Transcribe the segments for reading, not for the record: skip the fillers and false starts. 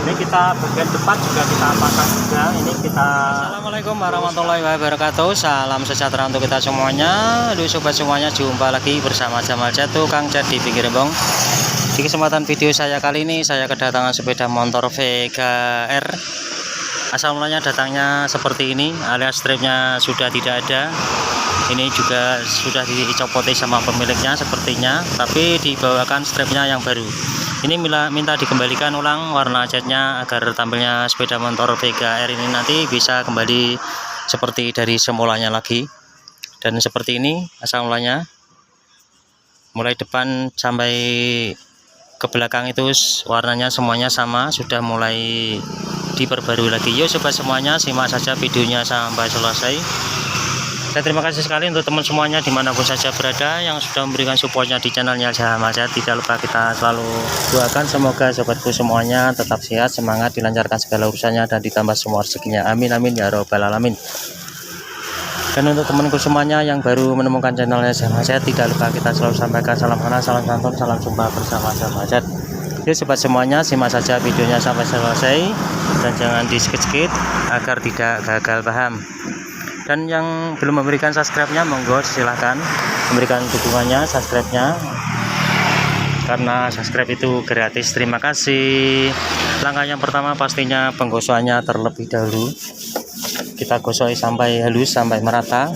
Ini kita bagian depan juga kita pasang juga. Ini kita. Assalamualaikum warahmatullahi wabarakatuh. Salam sejahtera untuk kita semuanya. Halo sobat semuanya, jumpa lagi bersama Jamal Cat, tukang cat di pinggir embong. Di kesempatan video saya kali ini, saya kedatangan sepeda motor Vega R. Asal mulanya datangnya seperti ini, alias stripnya sudah tidak ada. Ini juga sudah dicopoti sama pemiliknya sepertinya, tapi dibawakan stripnya yang baru. Ini minta dikembalikan ulang warna catnya agar tampilnya sepeda motor Vega R ini nanti bisa kembali seperti dari semulanya lagi. Dan seperti ini asal mulanya, mulai depan sampai ke belakang itu warnanya semuanya sama, sudah mulai diperbarui lagi. Yuk sobat semuanya, simak saja videonya sampai selesai. Saya terima kasih sekali untuk teman semuanya dimanapun saja berada yang sudah memberikan supportnya di channelnya Jamal Cat. Tidak lupa kita selalu doakan semoga sobatku semuanya tetap sehat, semangat, dilancarkan segala urusannya dan ditambah semua rezekinya. Amin amin ya robbal alamin. Dan untuk temanku semuanya yang baru menemukan channelnya Jamal Cat, tidak lupa kita selalu sampaikan salam kenal, salam santun, salam jumpa bersama Jamal Cat. Yuk sobat semuanya, simak saja videonya sampai selesai dan jangan di skip agar tidak gagal paham. Dan yang belum memberikan subscribe-nya, monggo silahkan memberikan dukungannya, subscribe-nya, karena subscribe itu gratis. Terima kasih. Langkah yang pertama pastinya penggosokannya terlebih dahulu. Kita gosok sampai halus, sampai merata.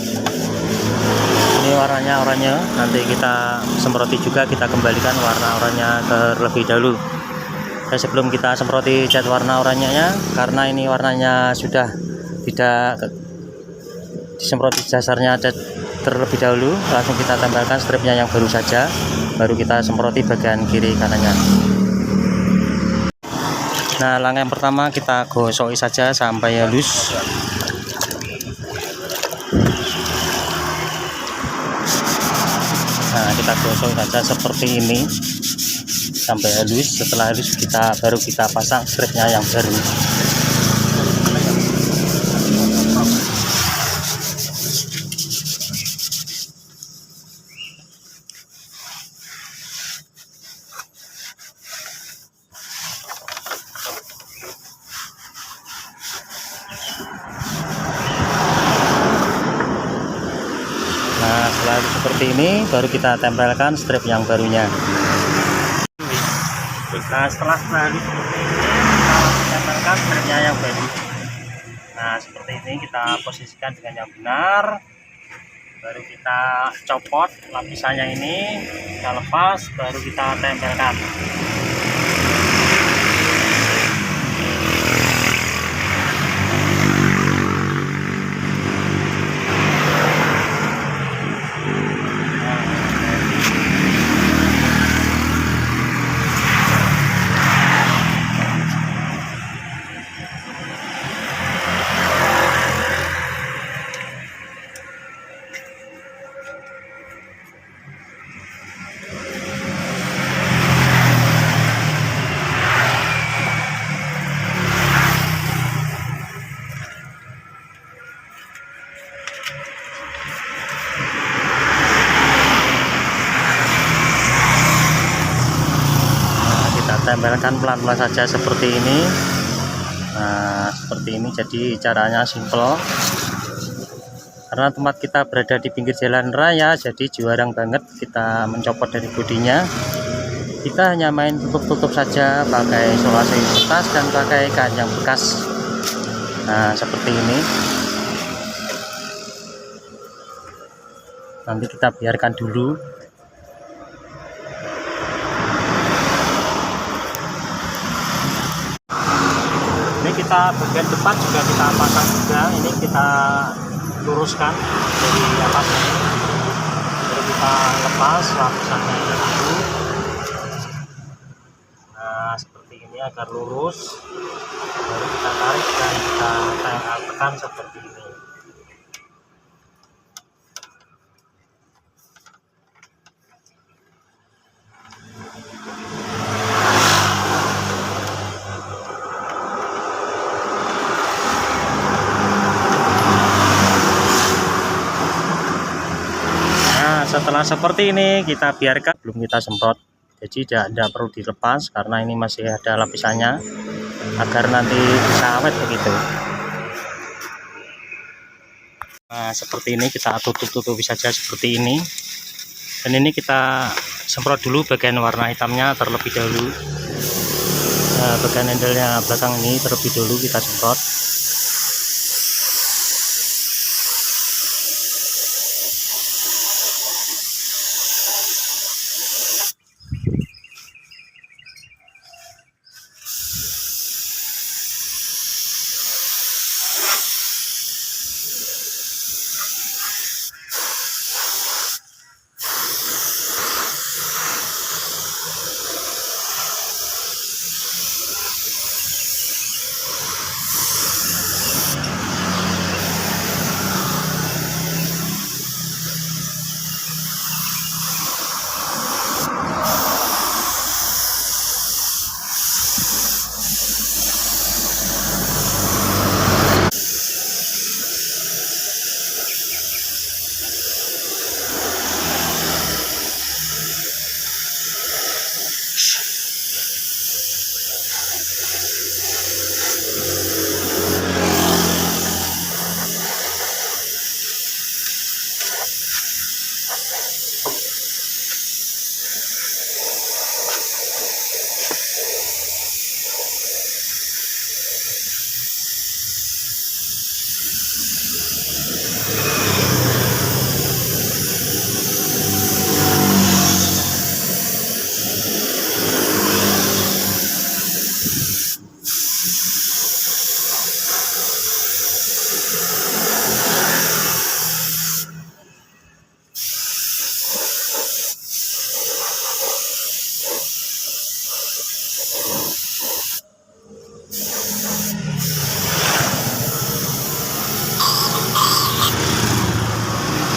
Ini warnanya oranye, nanti kita semproti juga, kita kembalikan warna oranye terlebih dahulu. Dan sebelum kita semproti cat warna oranyenya, karena ini warnanya sudah tidak disemprot di dasarnya ada terlebih dahulu, langsung kita tempelkan stripnya yang baru saja, baru kita semproti bagian kiri kanannya. Nah, langkah yang pertama kita gosoki saja sampai halus. Nah, kita gosok saja seperti ini sampai halus. Setelah halus baru kita pasang stripnya yang baru. Nah, setelah seperti ini baru kita tempelkan strip yang barunya. Nah, setelah seperti ini kita tempelkan stripnya yang baru. Nah, seperti ini kita posisikan dengan yang benar. Baru kita copot lapisannya ini, kita lepas, baru kita tempelkan. Tempelkan pelan-pelan saja seperti ini. Nah, seperti ini, jadi caranya simple. Karena tempat kita berada di pinggir jalan raya, jadi jarang banget kita mencopot dari bodinya. Kita hanya main tutup-tutup saja pakai isolasi bekas dan pakai kain yang bekas. Nah, seperti ini. Nanti kita biarkan dulu. Kita bagian depan juga kita pasang juga. Ini kita luruskan dari atas ini, baru kita lepas lapisannya dulu. Nah, seperti ini agar lurus, baru kita tarik dan kita tekan seperti ini. Setelah seperti ini kita biarkan, belum kita semprot, jadi tidak perlu dilepas karena ini masih ada lapisannya. agar nanti bisa awet begitu. Nah, seperti ini kita tutup-tutupi saja seperti ini. Dan ini kita semprot dulu bagian warna hitamnya terlebih dahulu. Nah, bagian handle-nya belakang ini terlebih dahulu kita semprot.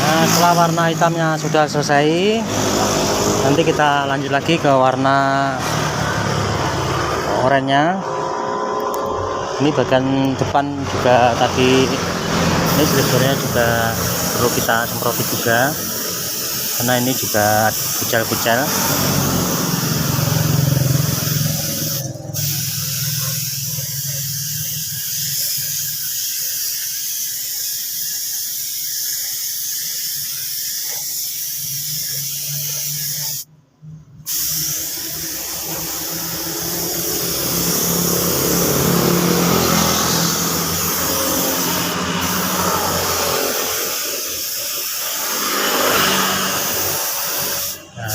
Nah, setelah warna hitamnya sudah selesai, nanti kita lanjut lagi ke warna oranye. Ini bagian depan juga tadi ini silikonnya juga perlu kita semproti juga, karena ini juga kucel-kucel.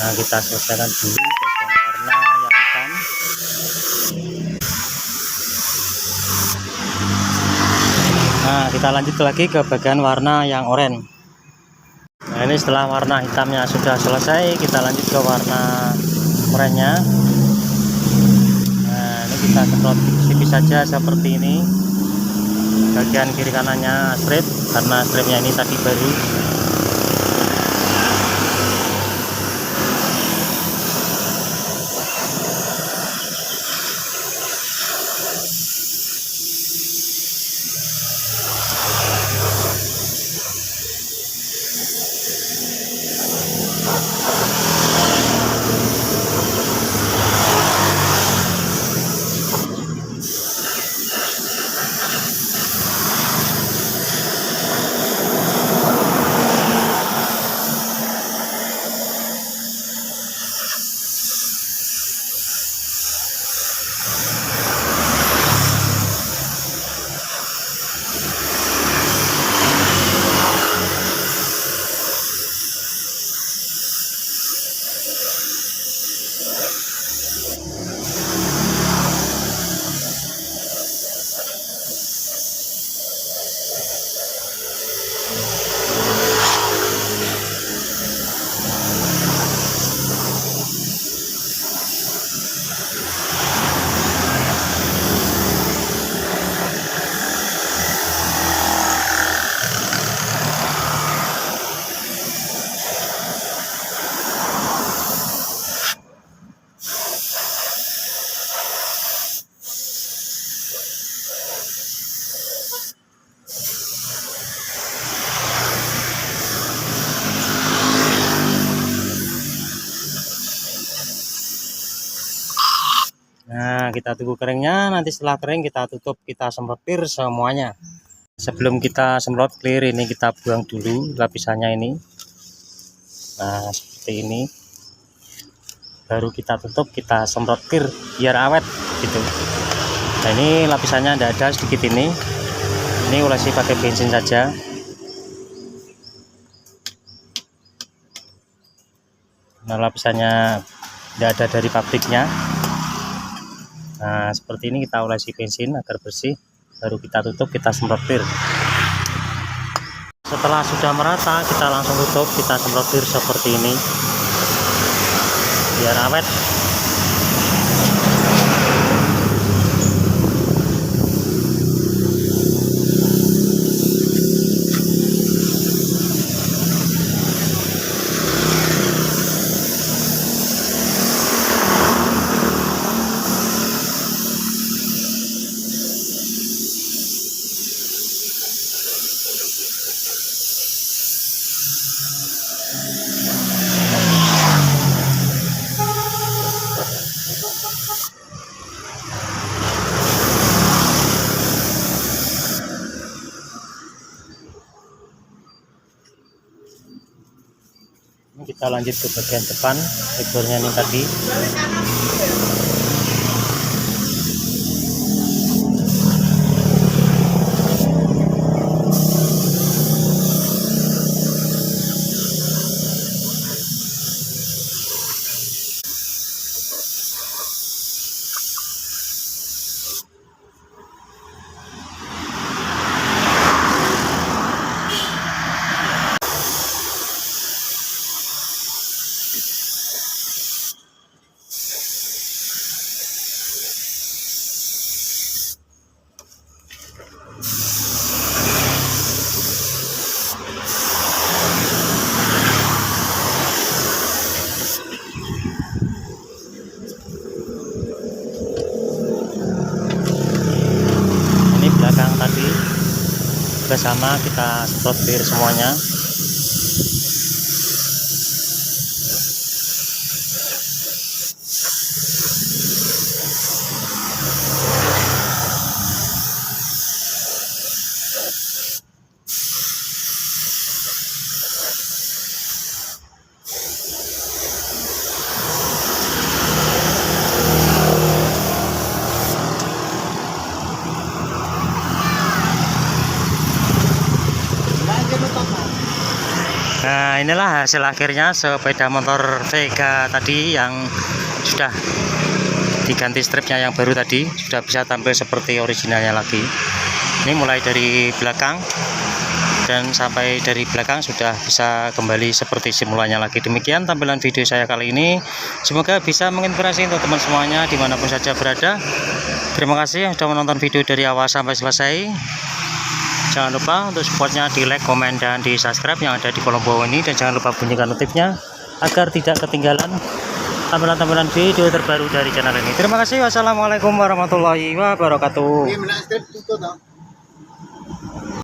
Nah, kita selesaikan dulu bagian warna yang hitam. Nah, kita lanjut lagi ke bagian warna yang oranye. Nah, ini setelah warna hitamnya sudah selesai, kita lanjut ke warna oranye. Nah, ini kita semprot tipis saja seperti ini. Bagian kiri kanannya strip, karena stripnya ini tadi baru. Nah, kita tunggu keringnya, nanti setelah kering kita tutup, kita semprot clear semuanya. Sebelum kita semprot clear ini kita buang dulu lapisannya ini. Nah, seperti ini. Baru kita tutup, kita semprot clear biar awet gitu. Nah, ini lapisannya ada sedikit ini. Ini olesi pakai bensin saja. Nah, lapisannya tidak ada dari pabriknya. Nah, seperti ini kita olesi bensin agar bersih, baru kita tutup, kita semprot clear. Setelah sudah merata kita langsung tutup, kita semprot clear seperti ini biar awet. Kita lanjut ke bagian depan, ekornya ini tadi. Tadi bersama kita semprot clear semuanya. Nah, inilah hasil akhirnya sepeda motor Vega tadi yang sudah diganti stripnya yang baru tadi, sudah bisa tampil seperti originalnya lagi. Ini mulai dari belakang dan sampai dari belakang sudah bisa kembali seperti semulanya lagi. Demikian tampilan video saya kali ini, semoga bisa menginspirasi untuk teman semuanya dimanapun saja berada. Terima kasih yang sudah menonton video dari awal sampai selesai. Jangan lupa untuk supportnya di like, komen, dan di subscribe yang ada di kolom bawah ini. Dan jangan lupa bunyikan notifnya agar tidak ketinggalan tampilan-tampilan video terbaru dari channel ini. Terima kasih. Wassalamualaikum warahmatullahi wabarakatuh.